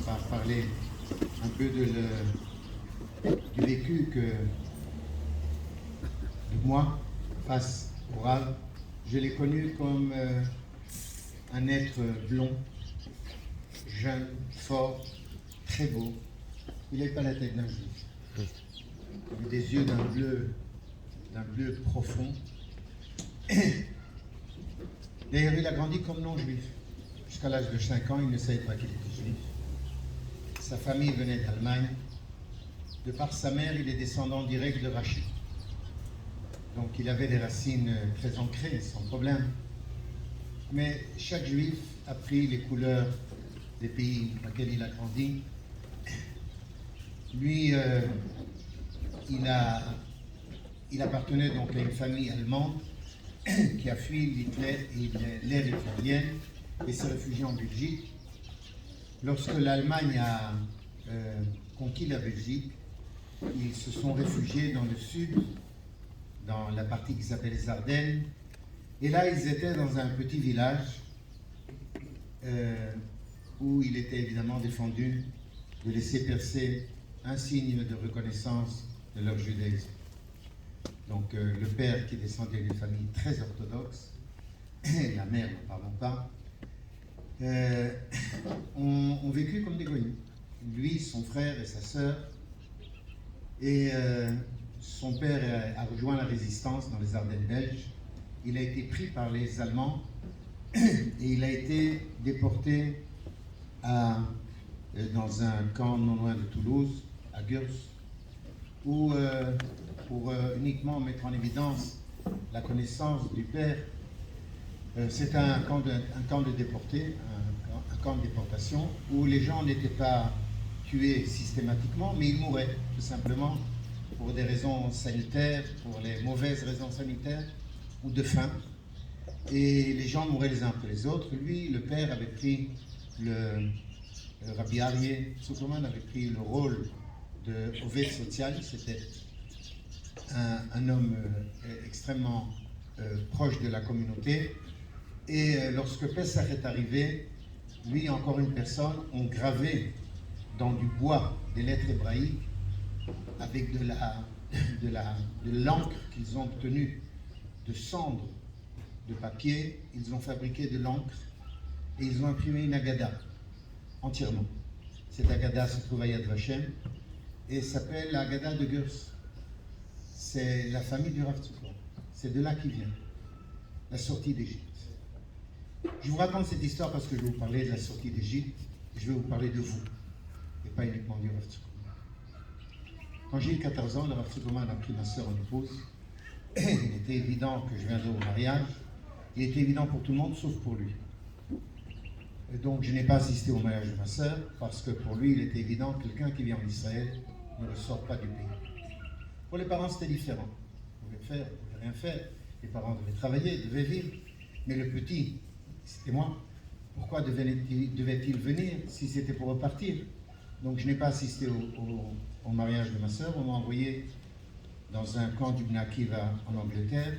par parler un peu du vécu que de moi face au Rav. Je l'ai connu comme un être blond, jeune, fort, très beau. Il n'avait pas la tête d'un juif. Il avait des yeux d'un bleu profond. D'ailleurs, il a grandi comme non-juif. Jusqu'à l'âge de 5 ans, il ne savait pas qu'il était juif. Sa famille venait d'Allemagne. De par sa mère, il est descendant direct de Rachid. Donc il avait des racines très ancrées, sans problème. Mais chaque juif a pris les couleurs des pays dans lesquels il a grandi. Lui, il appartenait donc à une famille allemande qui a fui l'ère hitlérienne et s'est réfugié en Belgique. Lorsque l'Allemagne a conquis la Belgique, ils se sont réfugiés dans le sud, dans la partie qui s'appelle les Ardennes. Et là, ils étaient dans un petit village où il était évidemment défendu de laisser percer un signe de reconnaissance de leur judaïsme. Donc le père qui descendait d'une famille très orthodoxe, et la mère, n'en parlons pas, ont vécu comme des goyim. Lui, son frère et sa sœur. Et son père a rejoint la résistance dans les Ardennes belges. Il a été pris par les Allemands et il a été déporté dans un camp non loin de Toulouse, à Gurs, où, pour uniquement mettre en évidence la connaissance du père, c'est un camp de déportés, un camp de déportation, où les gens n'étaient pas tués systématiquement, mais ils mouraient tout simplement pour des raisons sanitaires, pour les mauvaises raisons sanitaires ou de faim. Et les gens mouraient les uns après les autres. Lui, le père, avait pris Rabbi Aryeh Zuckerman avait pris le rôle de Oved social. C'était un homme extrêmement proche de la communauté. Et lorsque Pessah est arrivé, lui et encore une personne ont gravé dans du bois des lettres hébraïques avec de l'encre qu'ils ont obtenue de cendres de papier. Ils ont fabriqué de l'encre et ils ont imprimé une Agada entièrement. Cette Agada se trouve à Yad Vashem et s'appelle la Agada de Gurs. C'est la famille du Rav Tzukor. C'est de là qu'il vient, la sortie d'Égypte. Je vous raconte cette histoire parce que je vais vous parler de la sortie d'Égypte et je vais vous parler de vous et pas uniquement du Rav Tzukor. Quand j'ai eu 14 ans, le Rav Tzukor a pris ma sœur en épouse. Il était évident que je viendrais au mariage. Il était évident pour tout le monde, sauf pour lui. Et donc, je n'ai pas assisté au mariage de ma sœur, parce que pour lui, il était évident que quelqu'un qui vient en Israël ne ressort pas du pays. Pour les parents, c'était différent. Ils pouvaient faire, ils pouvaient rien faire. Les parents devaient travailler, devaient vivre. Mais le petit, c'était moi. Pourquoi devait-il venir si c'était pour repartir? Donc, je n'ai pas assisté au mariage de ma sœur. On m'a envoyé dans un camp du Bnei Akiva en Angleterre.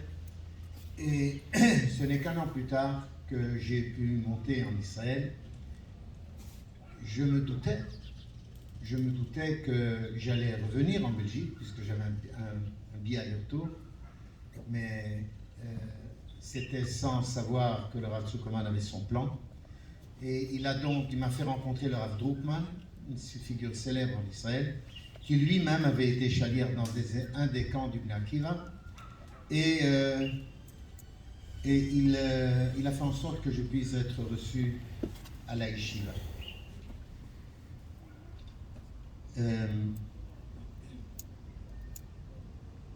Et ce n'est qu'un an plus tard que j'ai pu monter en Israël. Je me doutais que j'allais revenir en Belgique, puisque j'avais un billet aller-retour, mais c'était sans savoir que le Rav Zuckerman avait son plan. Et il m'a fait rencontrer le Rav Drukman, une figure célèbre en Israël, qui lui-même avait été chalier dans un des camps du Bnei Akiva. Et il a fait en sorte que je puisse être reçu à la yeshiva.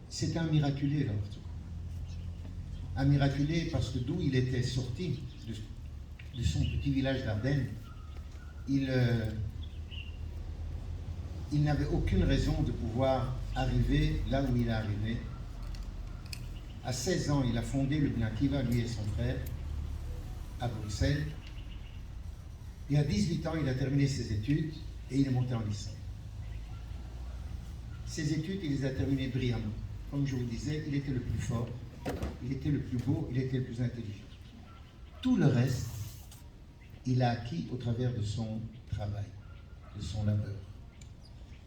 C'est un miraculé, là. Un miraculé parce que d'où il était sorti, de son petit village d'Ardennes, il n'avait aucune raison de pouvoir arriver là où il est arrivé. À 16 ans, il a fondé le Bnei Akiva, lui et son frère, à Bruxelles. Et à 18 ans, il a terminé ses études et il est monté en Israël. Ses études, il les a terminées brillamment. Comme je vous disais, il était le plus fort, il était le plus beau, il était le plus intelligent. Tout le reste, il a acquis au travers de son travail. de son labeur.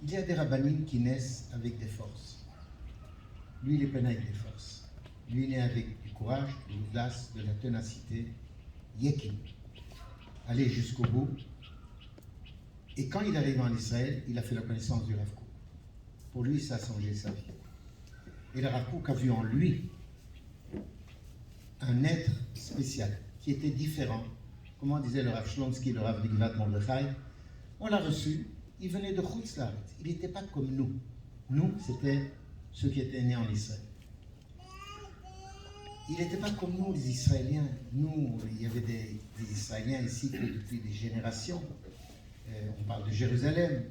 Il y a des rabbinim qui naissent avec des forces. Lui, il est pas né avec des forces. Lui, il est né avec du courage, de l'audace, de la ténacité, Yekim, aller jusqu'au bout. Et quand il est arrivé en Israël, il a fait la connaissance du Rav Kook. Pour lui, ça a changé sa vie. Et le Rav Kook a vu en lui un être spécial, qui était différent. Comment disait le Rav Shlonsky, le Rav de Givat Mordechai, on l'a reçu, il venait de Chutz La'aretz. Il n'était pas comme nous. Nous, c'était ceux qui étaient nés en Israël. Il n'était pas comme nous, les Israéliens. Nous, il y avait des Israéliens ici depuis des générations. On parle de Jérusalem.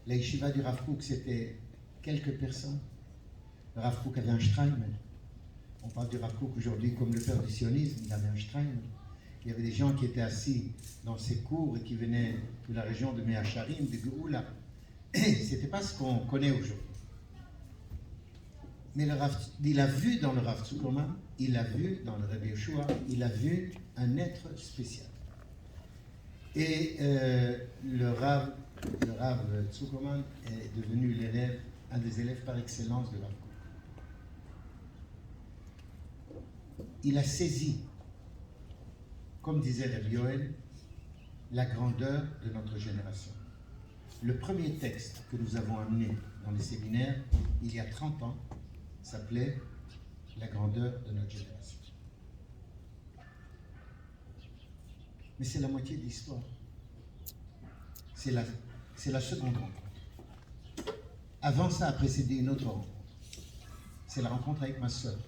La yeshiva du Rav Kook, c'était quelques personnes. Le Rav Kook avait un shrine. On parle du Rav Kook aujourd'hui comme le père du sionisme, il avait un shrine. Il y avait des gens qui étaient assis dans ses cours et qui venaient de la région de Meacharim, de Geoula. Ce n'était pas ce qu'on connaît aujourd'hui. Mais il a vu dans le Rav Tzukorman, il a vu dans le Rabbi Yeshua, il a vu un être spécial. Et le Rav Tzukorman est devenu l'élève, un des élèves par excellence de Rav Kook. Il a saisi, comme disait Rabbi Yoel, la grandeur de notre génération. Le premier texte que nous avons amené dans les séminaires, il y a 30 ans, s'appelait « La grandeur de notre génération ». Mais c'est la moitié de l'histoire. C'est la seconde rencontre. Avant ça a précédé une autre rencontre. C'est la rencontre avec ma sœur.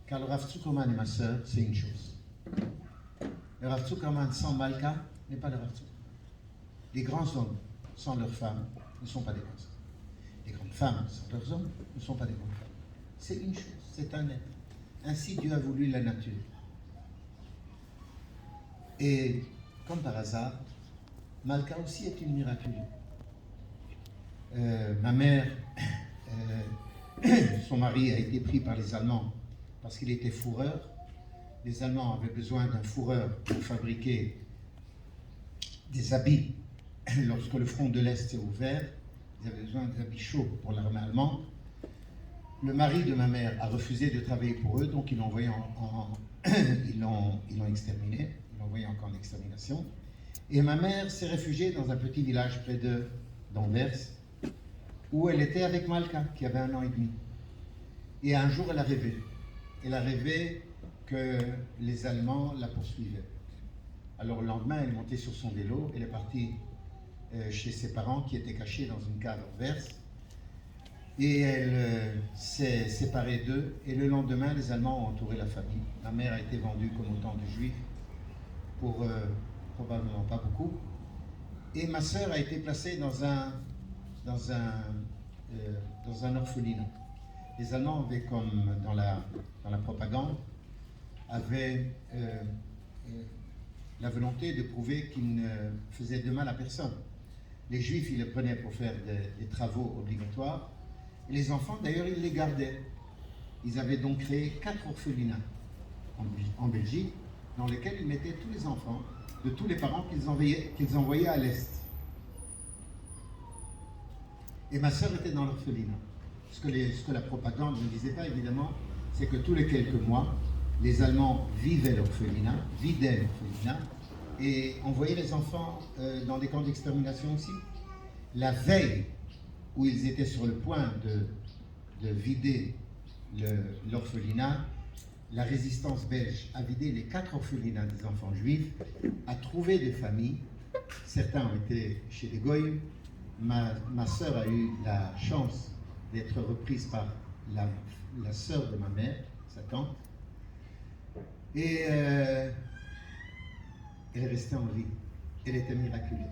Car le Rav Tzukorman et ma sœur, c'est une chose. Le Rav Tzukorman sans Malka n'est pas le Rav Tzukorman. Les grands hommes sans leurs femmes ne sont pas des grands hommes. Les grandes femmes sans leurs hommes ne sont pas des grandes femmes. C'est une chose, c'est un être. Ainsi Dieu a voulu la nature. Et comme par hasard, Malka aussi est une miraculeuse. Ma mère, son mari a été pris par les Allemands parce qu'il était fourreur. Les Allemands avaient besoin d'un fourreur pour fabriquer des habits. Lorsque le front de l'Est s'est ouvert, ils avaient besoin des habits chauds pour l'armée allemande. Le mari de ma mère a refusé de travailler pour eux, donc ils l'ont envoyé ils l'ont exterminé, ils l'ont envoyé en camp d'extermination. Et ma mère s'est réfugiée dans un petit village près d'Anvers, où elle était avec Malka, qui avait 1 an et demi. Et un jour, elle a rêvé. Elle a rêvé que les Allemands la poursuivaient. Alors le lendemain, elle est montée sur son vélo, elle est partie chez ses parents qui étaient cachés dans une cave en Anvers. Et elle s'est séparée d'eux. Et le lendemain, les Allemands ont entouré la famille. Ma mère a été vendue comme autant de Juifs pour probablement pas beaucoup. Et ma sœur a été placée dans un orphelinat. Les Allemands avaient, comme dans la propagande, avaient la volonté de prouver qu'ils ne faisaient de mal à personne. Les Juifs, ils les prenaient pour faire des travaux obligatoires. Et les enfants, d'ailleurs, ils les gardaient. Ils avaient donc créé 4 orphelinats en Belgique, dans lesquels ils mettaient tous les enfants de tous les parents qu'ils envoyaient à l'Est. Et ma sœur était dans l'orphelinat. Ce que la propagande ne disait pas, évidemment, c'est que tous les quelques mois, les Allemands vidaient l'orphelinat, et envoyaient les enfants dans des camps d'extermination aussi. La veille où ils étaient sur le point de vider l'orphelinat, la résistance belge a vidé les 4 orphelinats des enfants juifs, a trouvé des familles. Certains ont été chez les Goïms. Ma sœur a eu la chance d'être reprise par la sœur de ma mère, sa tante. Et elle est restée en vie. Elle était miraculeuse.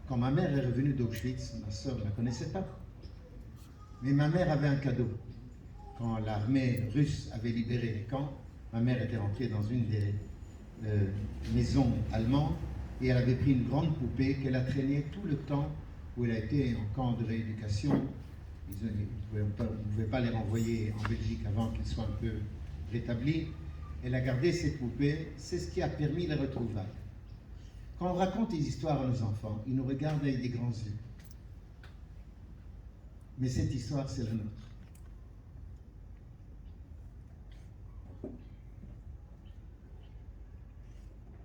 Quand ma mère est revenue d'Auschwitz, ma sœur ne la connaissait pas. Mais ma mère avait un cadeau. Quand l'armée russe avait libéré les camps, ma mère était rentrée dans une des maisons allemandes et elle avait pris une grande poupée qu'elle a traînée tout le temps où elle a été en camp de rééducation. Ils ne pouvaient pas les renvoyer en Belgique avant qu'ils soient un peu rétablis. Elle a gardé ces poupées, c'est ce qui a permis les retrouvailles. Quand on raconte des histoires à nos enfants, ils nous regardent avec des grands yeux. Mais cette histoire, c'est la nôtre.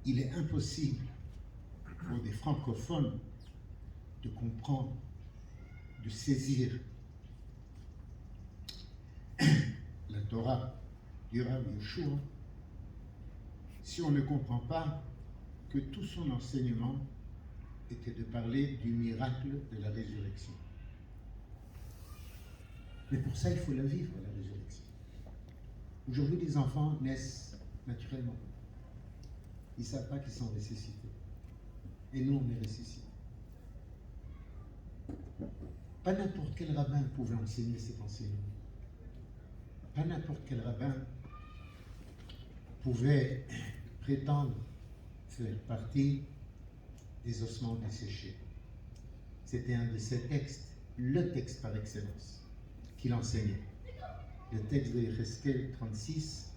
Il est impossible pour des francophones de comprendre, de saisir la Torah du Rav Yeshua si on ne comprend pas que tout son enseignement était de parler du miracle de la résurrection. Mais pour ça, il faut la vivre, la résurrection. Aujourd'hui, les enfants naissent naturellement. Ils ne savent pas qu'ils sont ressuscités. Et nous, on est ressuscités. Pas n'importe quel rabbin pouvait enseigner cet enseignement. Pas n'importe quel rabbin pouvait prétendre faire partie des ossements desséchés. C'était un de ses textes, le texte par excellence, qu'il enseignait. Le texte de Yecheskel 36,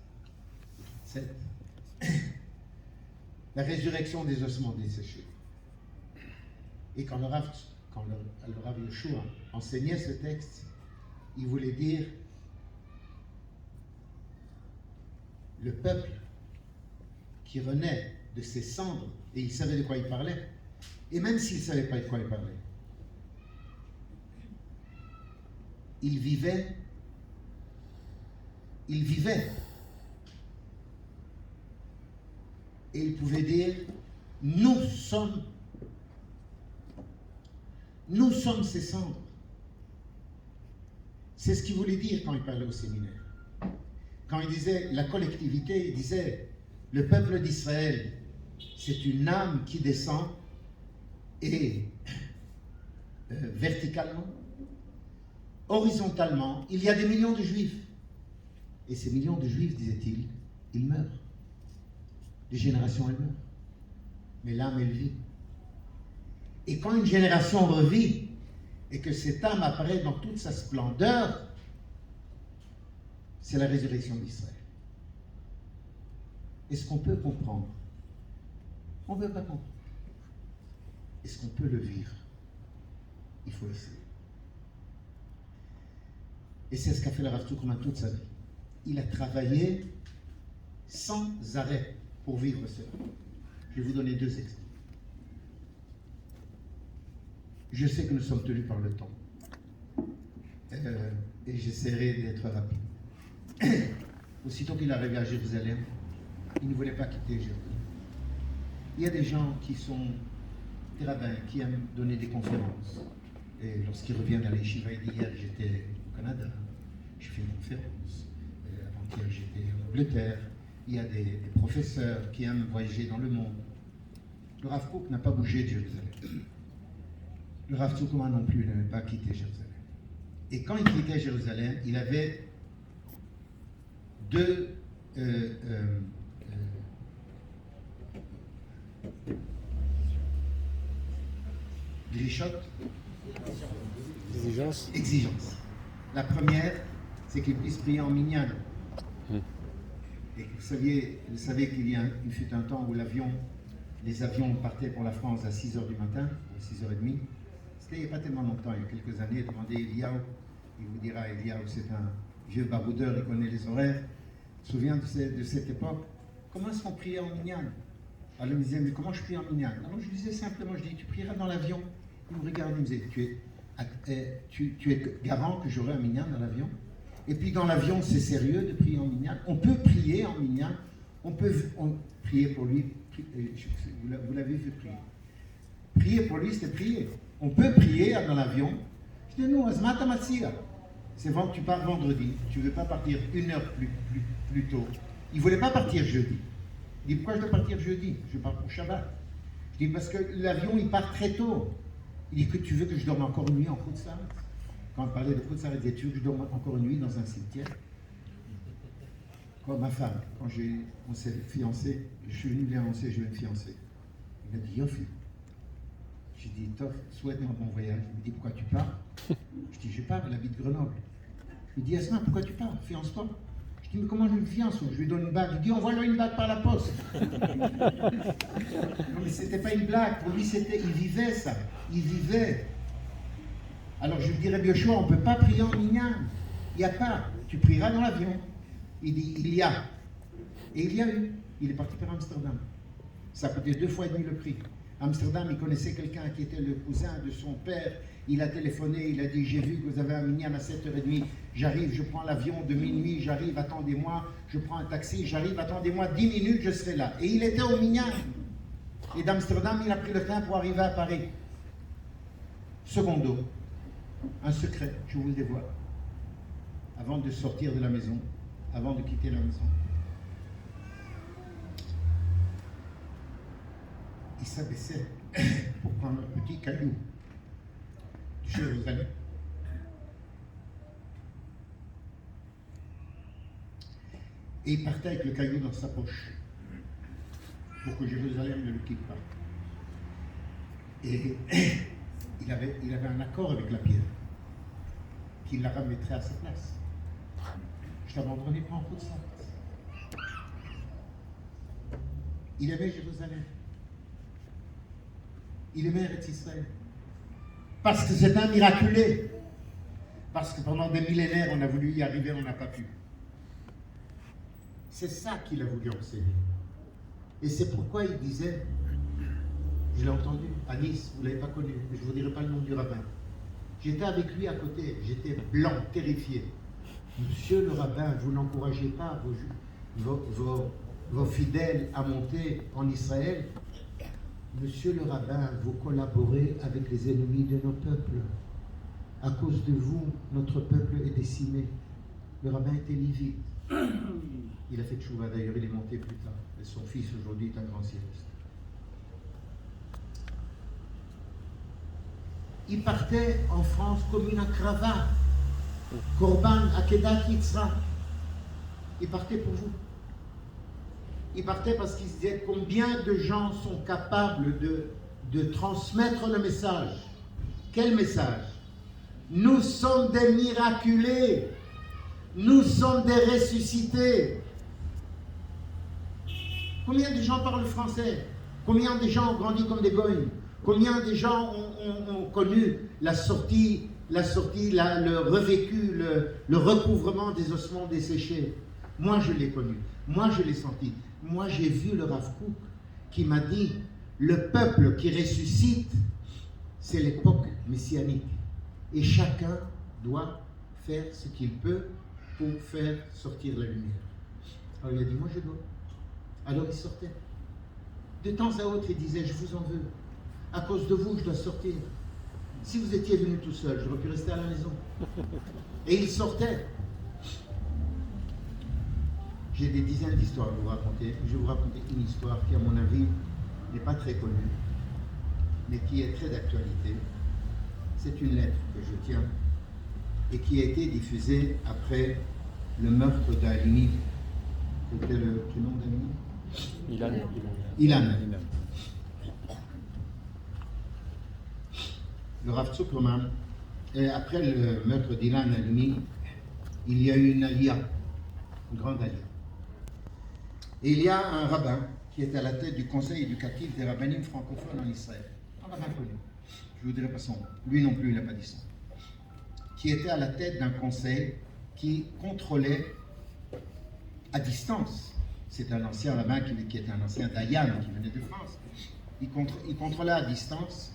7. La résurrection des ossements desséchés. Et quand le Rav Yeshua enseignait ce texte, il voulait dire le peuple qui renaît de ses cendres, et il savait de quoi il parlait, et même s'il ne savait pas de quoi il parlait, il vivait, et il pouvait dire, nous sommes ces cendres. C'est ce qu'il voulait dire quand il parlait au séminaire. Quand il disait la collectivité, il disait le peuple d'Israël, c'est une âme qui descend et verticalement, horizontalement, il y a des millions de juifs. Et ces millions de juifs, disait-il, ils meurent. Les générations, elles meurent. Mais l'âme, elle vit. Et quand une génération revit, et que cette âme apparaît dans toute sa splendeur, c'est la résurrection d'Israël. Est-ce qu'on peut comprendre? On ne peut pas comprendre. Est-ce qu'on peut le vivre? Il faut essayer. Et c'est ce qu'a fait le Rav Tuchman toute sa vie. Il a travaillé sans arrêt pour vivre cela. Je vais vous donner 2 exemples. Je sais que nous sommes tenus par le temps. Et j'essaierai d'être rapide. Aussitôt qu'il est arrivé à Jérusalem, il ne voulait pas quitter Jérusalem. Il y a des gens qui sont des rabbins, qui aiment donner des conférences. Et lorsqu'ils reviennent à l'Yeshiva, il dit hier j'étais au Canada, j'ai fait une conférence. Avant-hier j'étais en Angleterre. Il y a des professeurs qui aiment voyager dans le monde. Le Rav Kook n'a pas bougé de Jérusalem. Le Rav Tuchman non plus n'avait pas quitté Jérusalem. Et quand il quittait Jérusalem, il avait 2 exigences. La première, c'est qu'il puisse prier en minyan. Et vous savez qu'il fut un temps où les avions partaient pour la France à 6h du matin, ou 6h30. C'était il n'y a pas tellement longtemps, il y a quelques années. Demandez Eliaou, il vous dira, Eliaou c'est un vieux baroudeur, il connaît les horaires. Je me souviens de cette époque. Comment est-ce qu'on priait en minyan? Alors il me disait, mais comment je prie en minyan? Alors je lui disais simplement, je dis, tu prieras dans l'avion. Il me regardait, il me disait, tu es garant que j'aurai un minyan dans l'avion? Et puis dans l'avion, c'est sérieux de prier en minyan? On peut prier en minyan, on peut prier pour lui, vous l'avez vu prier. Prier pour lui, c'est prier. On peut prier dans l'avion. Je dis, non, Azmata Matzia. C'est vrai que tu pars vendredi, tu ne veux pas partir 1 heure plus tôt. Il ne voulait pas partir jeudi. Il dit, pourquoi je dois partir jeudi? Je pars pour Shabbat. Je dis, parce que l'avion, il part très tôt. Il dit, que tu veux que je dorme encore une nuit en Koutsaret? Quand on parlait de Koutsaret, il disait, tu veux que je dorme encore une nuit dans un cimetière? Quand ma femme, quand on s'est fiancé, je suis venu lui annoncer, je vais me fiancer. Il m'a dit, Yofi. J'ai dit, Tof, souhaite-moi bon voyage. Il me dit, pourquoi tu pars? Je dis, je pars, elle habite Grenoble. Je lui dis, Asma, pourquoi tu pars? Fiance-toi. Je Je dis, mais comment je lui fiance? Je lui donne une bague. Il dit, envoie-lui une bague par la poste. Non, mais c'était pas une blague. Pour lui, il vivait ça. Il vivait. Alors je lui dirais, Yoshua, on ne peut pas prier en minyan. Il n'y a pas. Tu prieras dans l'avion. Il dit, il y a. Et il y a eu. Il est parti pour Amsterdam. Ça a coûté 2 fois et demi le prix. Amsterdam, il connaissait quelqu'un qui était le cousin de son père. Il a téléphoné, il a dit, j'ai vu que vous avez un minyan à 7h30. J'arrive, je prends l'avion de minuit, j'arrive, attendez-moi. Je prends un taxi, j'arrive, attendez-moi, 10 minutes, je serai là. Et il était au minyan. Et d'Amsterdam, il a pris le train pour arriver à Paris. Secondo, un secret, je vous le dévoile. Avant de sortir de la maison, avant de quitter la maison, il s'abaissait pour prendre un petit caillou de Jérusalem. Et il partait avec le caillou dans sa poche pour que Jérusalem ne le quitte pas. Et il avait un accord avec la pierre qu'il la remettrait à sa place. Je t'abandonnerai pas en route ça. Il aimait Jérusalem. Il aimait Eretz Israël. Parce que c'est un miraculé. Parce que pendant des millénaires, on a voulu y arriver, on n'a pas pu. C'est ça qu'il a voulu enseigner. Et c'est pourquoi il disait, je l'ai entendu à Nice, vous ne l'avez pas connu, mais je ne vous dirai pas le nom du rabbin. J'étais avec lui à côté, j'étais blanc, terrifié. Monsieur le rabbin, vous n'encouragez pas vos fidèles à monter en Israël. Monsieur le rabbin, vous collaborez avec les ennemis de nos peuples. À cause de vous, notre peuple est décimé. Le rabbin était livide. Il a fait tchouva, d'ailleurs, il est monté plus tard. Et son fils aujourd'hui est un grand sioniste. Il partait en France comme une akrava. Korban, Akedat, Yitzra. Il partait pour vous. Il partait parce qu'il se disait combien de gens sont capables de transmettre le message. Quel message? Nous sommes des miraculés. Nous sommes des ressuscités. Combien de gens parlent français? Combien de gens ont grandi comme des goïms? Combien de gens ont connu la sortie, le revécu, le recouvrement des ossements desséchés? Moi, je l'ai connu. Moi, je l'ai senti. Moi, j'ai vu le Rav Kook qui m'a dit, le peuple qui ressuscite, c'est l'époque messianique. Et chacun doit faire ce qu'il peut pour faire sortir la lumière. Alors il a dit, moi je dois. Alors il sortait. De temps à autre, il disait, je vous en veux. À cause de vous, je dois sortir. Si vous étiez venu tout seul, j'aurais pu rester à la maison. Et il sortait. J'ai des dizaines d'histoires à vous raconter. Je vais vous raconter une histoire qui, à mon avis, n'est pas très connue, mais qui est très d'actualité. C'est une lettre que je tiens et qui a été diffusée après le meurtre d'Halimi. C'était le prénom d'Halimi? Ilan. Le Rav Zuckerman, et après le meurtre d'Ilan Halimi, il y a eu une aliyah, une grande aliyah. Et il y a un rabbin qui est à la tête du conseil éducatif des rabbinim francophones en Israël. Un rabbin connu. Je ne vous dirai pas son nom. Lui non plus, il n'a pas dit son nom. Qui était à la tête d'un conseil qui contrôlait à distance. C'est un ancien rabbin qui était un ancien dayan qui venait de France. Il contrôlait à distance.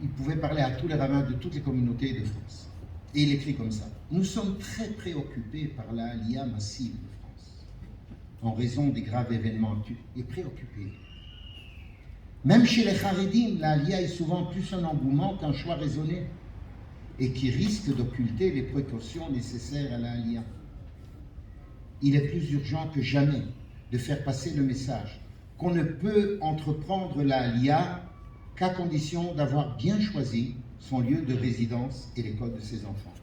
Il pouvait parler à tous les rabbins de toutes les communautés de France. Et il écrit comme ça. Nous sommes très préoccupés par la aliyah massive de France, en raison des graves événements actuels. Et préoccupés. Même chez les Haredim, la aliyah est souvent plus un engouement qu'un choix raisonné et qui risque d'occulter les précautions nécessaires à la aliyah. Il est plus urgent que jamais de faire passer le message qu'on ne peut entreprendre la aliyah qu'à condition d'avoir bien choisi son lieu de résidence et l'école de ses enfants.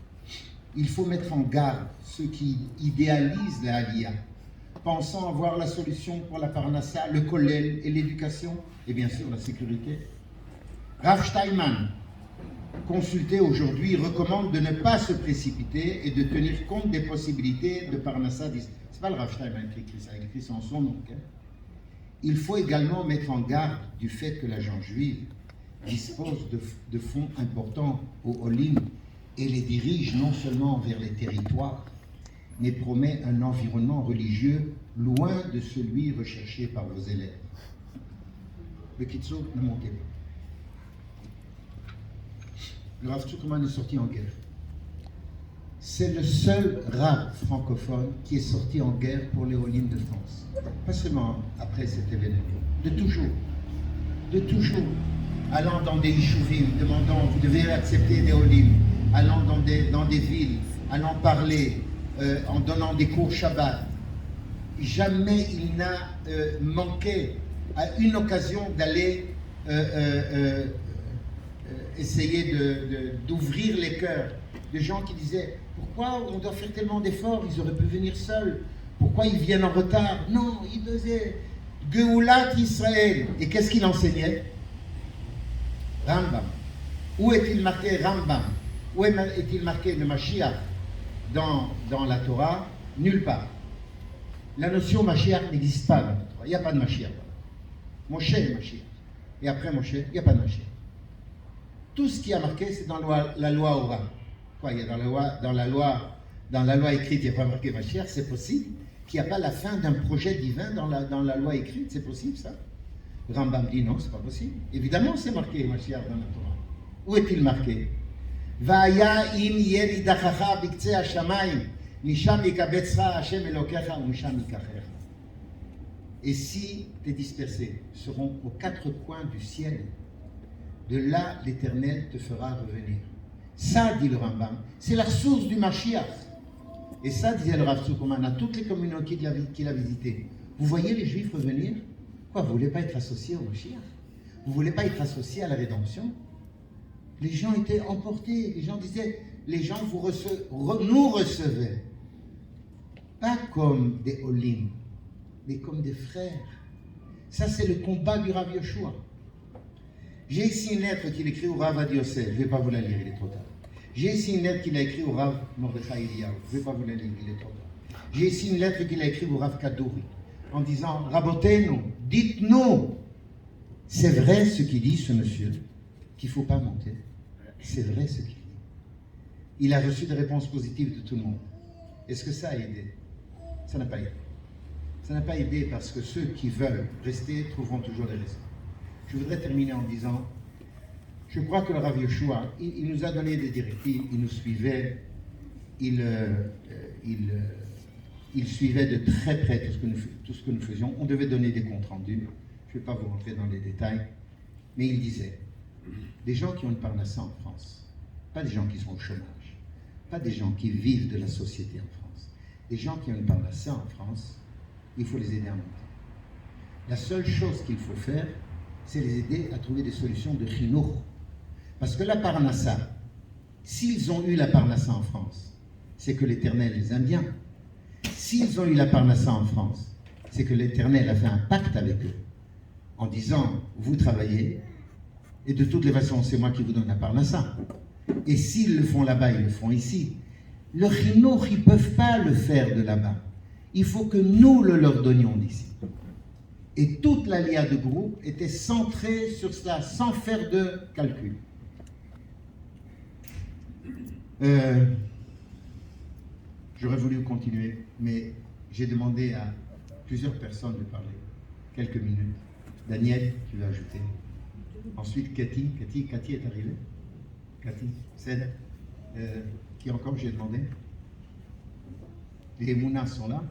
Il faut mettre en garde ceux qui idéalisent la aliyah, pensant avoir la solution pour la parnassa, le kollel et l'éducation, et bien sûr la sécurité. Rav Steinman, consultés aujourd'hui recommandent de ne pas se précipiter et de tenir compte des possibilités de Parnassa. C'est pas le Rav Stein qui a écrit ça, il a écrit ça en son nom. Okay? Il faut également mettre en garde du fait que la gente juive dispose de fonds importants au Olim et les dirige non seulement vers les territoires, mais promet un environnement religieux loin de celui recherché par vos élèves. Le Kitso, ne montez pas. Le Rav Zuckerman est sorti en guerre. C'est le seul Rav francophone qui est sorti en guerre pour les Olim de France. Pas seulement après cet événement, de toujours. De toujours. Allant dans des Yishuvim, demandant, vous devez accepter des Olim, allant dans des villes, allant parler, en donnant des cours Shabbat. Jamais il n'a manqué à une occasion d'aller essayer d'ouvrir les cœurs de gens qui disaient pourquoi on doit faire tellement d'efforts, ils auraient pu venir seuls, pourquoi ils viennent en retard. Non, il faisait Geulat Israël. Et qu'est-ce qu'il enseignait? Rambam. Où est-il marqué Rambam? Où est-il marqué le Mashiach dans la Torah? Nulle part. La notion Mashiach n'existe pas dans la Torah. Il n'y a pas de Mashiach. Moshe est Mashiach. Et après Moshe, il n'y a pas de Mashiach. Tout ce qui a marqué, c'est dans la loi orale. Quoi, il y a dans la loi écrite, il n'y a pas marqué Mashiach, c'est possible qu'il n'y a pas la fin d'un projet divin dans la loi écrite, c'est possible ça? Rambam dit non, c'est pas possible. Évidemment, c'est marqué Mashiach dans la Torah. Où est-il marqué? Va'aya im yeridachacha biktseh hashamayim misham yikabetzcha Hashem elokecha umisham yikachecha. Et si tes dispersés seront aux quatre coins du ciel, de là l'Éternel te fera revenir. Ça, dit le Rambam, c'est la source du Mashiach. Et ça, disait le Rav Zuckerman à toutes les communautés qu'il a visitées. Vous voyez les Juifs revenir? Quoi, vous ne voulez pas être associés au Mashiach? Vous ne voulez pas être associés à la rédemption? Les gens étaient emportés. Les gens disaient, les gens nous recevaient. Pas comme des Olim, mais comme des frères. Ça, c'est le combat du Rav Yoshua. J'ai ici une lettre qu'il écrit au Rav Adi Yosef. Je ne vais pas vous la lire, il est trop tard. J'ai ici une lettre qu'il a écrite au Rav Mordechai Eliyahu. Je ne vais pas vous la lire, il est trop tard. J'ai ici une lettre qu'il a écrite au Rav Kadouri, en disant, Rabotez-nous, dites-nous, c'est vrai ce qu'il dit ce monsieur, qu'il ne faut pas monter. C'est vrai ce qu'il dit. Il a reçu des réponses positives de tout le monde. Est-ce que ça a aidé? Ça n'a pas aidé. Ça n'a pas aidé parce que ceux qui veulent rester trouveront toujours des raisons. Je voudrais terminer en disant, je crois que le Rav Yoshua, il nous a donné des directives, il nous suivait, il suivait de très près tout ce que nous faisions. On devait donner des comptes rendus, je ne vais pas vous rentrer dans les détails, mais il disait, des gens qui ont une parnassa en France, pas des gens qui sont au chômage, pas des gens qui vivent de la société en France, des gens qui ont une parnassa en France, il faut les aider à monter. La seule chose qu'il faut faire, c'est les aider à trouver des solutions de chinour. Parce que la parnassa, s'ils ont eu la parnassa en France, c'est que l'Éternel les aime bien. S'ils ont eu la parnassa en France, c'est que l'Éternel a fait un pacte avec eux, en disant, vous travaillez, et de toutes les façons, c'est moi qui vous donne la parnassa. Et s'ils le font là-bas, ils le font ici. Le chinour, ils ne peuvent pas le faire de là-bas. Il faut que nous le leur donnions d'ici. Et toute l'ALIA de groupe était centrée sur cela, sans faire de calcul. J'aurais voulu continuer, mais j'ai demandé à plusieurs personnes de parler. Quelques minutes. Daniel, tu veux ajouter. Ensuite, Cathy est arrivée. Cathy, Cède. Qui encore j'ai demandé? Les Mounas sont là.